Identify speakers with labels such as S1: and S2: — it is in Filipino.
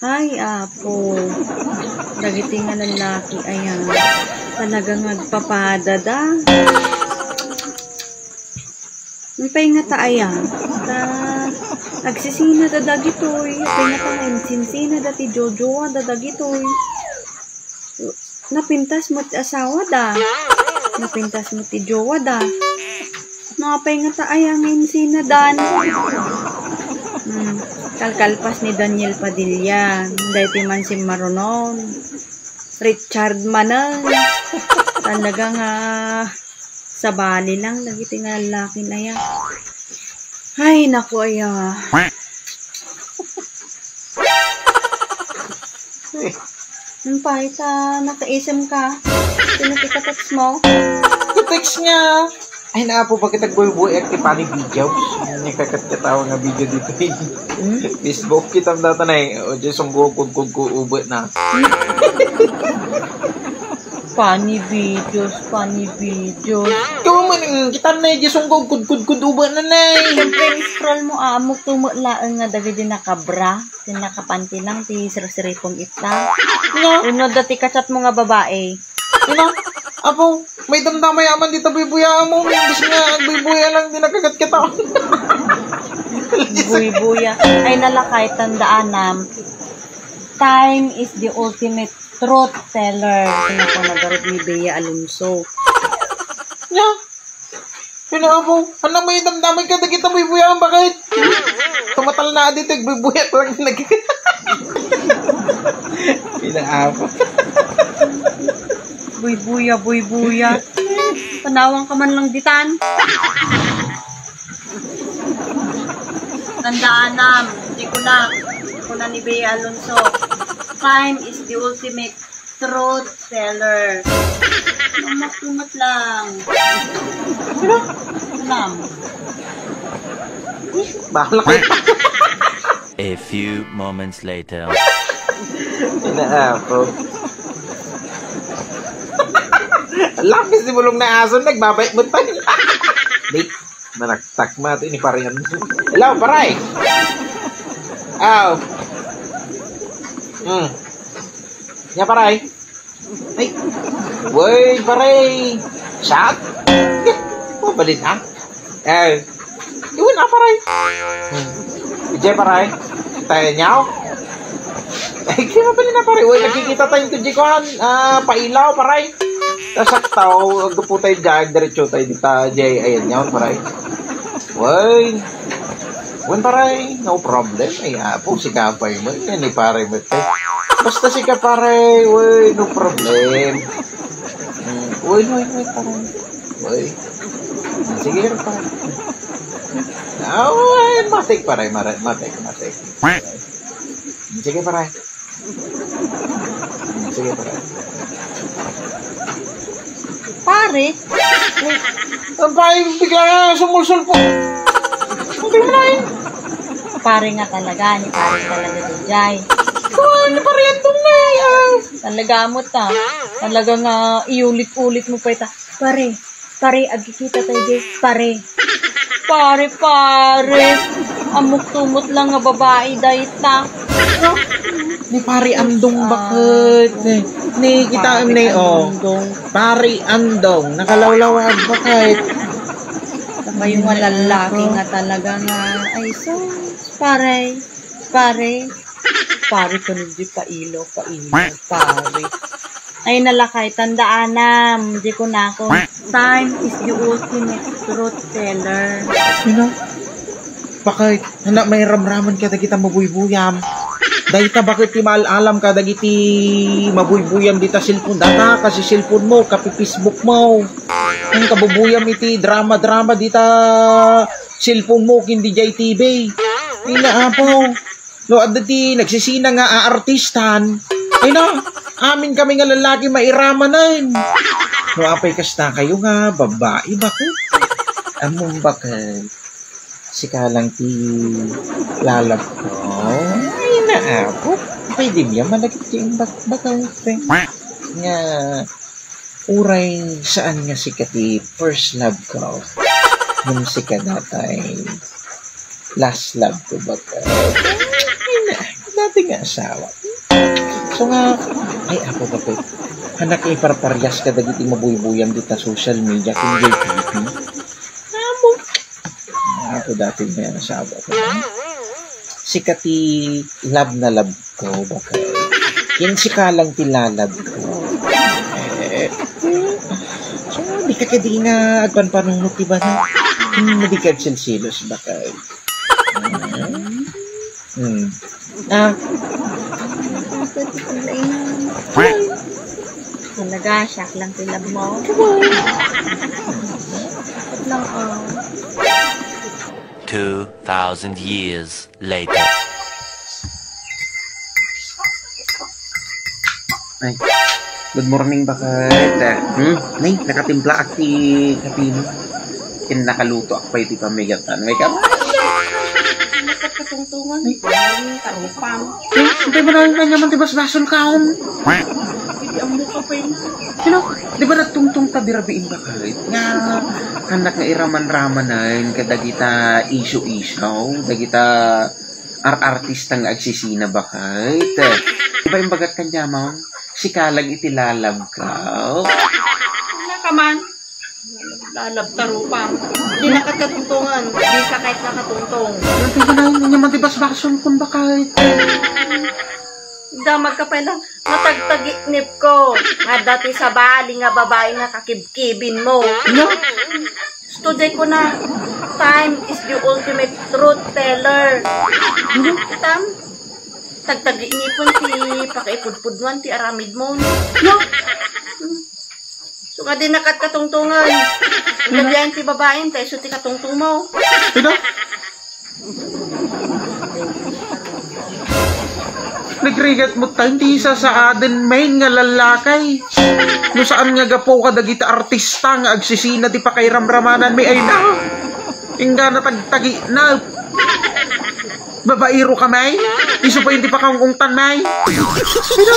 S1: Ay, apo. Dagiti nga lalaki, ayan. Talagang nagpapadada. Napay nga ta, ayan. Nagsisina da dagitoy. Napay nga ta, sinsina dati Jojo, da dagitoy. Napintas mo ti asawa da. Napintas mo ti jowa da. Napay nga ta, ayan, sinsina dan. Kalkalpas ni Daniel Padilla, dahil man si Maronon, Richard Manan, talagang sa bali lang, nagiti nga lalaki na yan. Ay, naku, aya. Nung pahit, naka-ism ka, pinakikataks mo?
S2: Text nga. Ay, naapo pa kita buhay-buhay at kipani videos. Yung kakat-katawa nga video dito. Facebook kita data na eh. O, dyan song ubot na.
S1: Funny videos.
S2: Ikaw man, kita na eh. Dyan song ubot na na eh.
S1: Siyempre, scroll mo, amok tumutlaan nga dagay din nakabra. Din nakapanti lang, ti sir-siripong ita. Unod dati kachat mo nga babae.
S2: Apo, may damdamay aman dito buy-buya mo. Bis nga, buy-buya lang, di nakagat kita.
S1: Buy-buya. Ay nalakay, tandaanam. Time is the ultimate truth teller. Sino ko nagarod ni Bea Alonso.
S2: Sino apo, ano may damdamay ka, kita buy-buya, bakit? Tumatal na dito, buy-buya lang nagkikita. Pina-apo.
S1: Buy-buya. Panawang ka man lang ditan. Tandaan hindi ko na ni Bea Alonso. Time is the ultimate truth teller. Mamat lang.
S2: Bahala ka.
S3: A few moments later.
S2: Pina-apo. Lapis di bulong na aso, nagbabait mo tayo. Wait, manaktak mati ni parihan. Hello, paray! Aw. Nya paray? Ay, wey, paray! Shot? Oh, balit ha? Iwan na paray. Ije paray? Tayo nyaw? Ay, kaya mabali na paray. Wey, nakikita tayong tujikohan. Pailaw, paray. Tasak tao, agpo tayo dyan, diretso tayo dito, jay, ayan yun, paray. Way, paray, no problem, ay apo, si kapay mo, yan ni paray mo, basta si kaparay, way, no problem. Way, paray, way, sige, paray. Ay, matik, paray, matik. Sige, paray. Sige, paray.
S1: Pare?
S2: Ang pahay, bigla nga sumulsul po. Hindi mo na yun.
S1: Pare nga talaga, ni pare talaga dujay.
S2: Ano pare yan itong na yan?
S1: Talaga mo ta. Talaga nga iulit-ulit mo pa ita. Pare, agkikita tayo guys. Pare. Amok-tumot lang nga babae dahil ta.
S2: Ni pare andong bakit? Ni kita ni pare andong nakalawlawag bakit?
S1: May mga lalaki nga talaga nga ay so pare ko hindi pailo pare ay nalakay tandaanam hindi ko na ako time is the ultimate truth teller.
S2: Bakit? Anak may ramraman ka kita mabuybuyam. Dahil ta bakit ti alam ka dagiti mabuybuyam dita cellphone data kasi cellphone mo kapi Facebook mo. Ang kabubuyam iti drama dita cellphone mo kindi jay TV. Inaapo. No adati nagsisina nga artistan. Ay na, amin kami nga lalaki mairamanan. No apay kasta kayo nga babae bakit? Among bakit? Sika lang ti lalab ko. Ay naapo. Pwede biya malagit yung bakaw. Nga uray saan nga sika ti first love ko. Nung sika natay last love ko bakit? asawa. So nga, ay ako ba po? Hanak ay parparyas ka dagiti mabuybuyan dito social media kung gay TV. Amo. Ako dati may asawa ko. Sikati love na love ko baka. Yan si kalang tilalab ko. So, di ka kadi nga agpan panunod diba na? Hindi ka silsilos baka.
S1: Talaga, shock lang tilab mo. Lang,
S3: 2,000 years later.
S2: Ay, good morning bakit? Nay, nakatimpla ak ti kapino. Nakaluto ako pa iti pamigatan. May ka?
S1: nakatungtungan. Tarupang.
S2: Hindi ba na kanya man tibas basol kaon?
S1: Hindi ang mukha pa yun.
S2: Di ba nagtungtong tabirabiin ba kahit? Nga, anak nga iraman-raman na yun, kadagita issue-issue, dagita artista nga agsisina ba kahit? Di ba yung bagat kanya mo? Si Kalag itilalab ka?
S1: Wala ka man. Lalab tarupang. Hindi nakatungtungan. Hindi ka kahit nakatungtong.
S2: Di ba na yun naman tibas basol kung ba kahit?
S1: Damag ka pala, matagtagiknip ko. Nga dati sa bali nga babae nga kakibkibin mo.
S2: No?
S1: Study ko na, time is the ultimate truth teller. Tam, tagtagiknipon ti pakaipudpudwan ti aramid mo. No? So nga din nakatungtungan. Gagyan ti babae, tayo so ti katungtung mo.
S2: Ito? Nagrigat mo tayo, hindi isa sa aden main nga lalakay. No saan nga gapo ka dagita artista nga agsisina di pa kay ramramanan may ay na. Ingga na tagtagi na. Babairo ka may? Iso pa hindi pa kang ungtan may? Sino?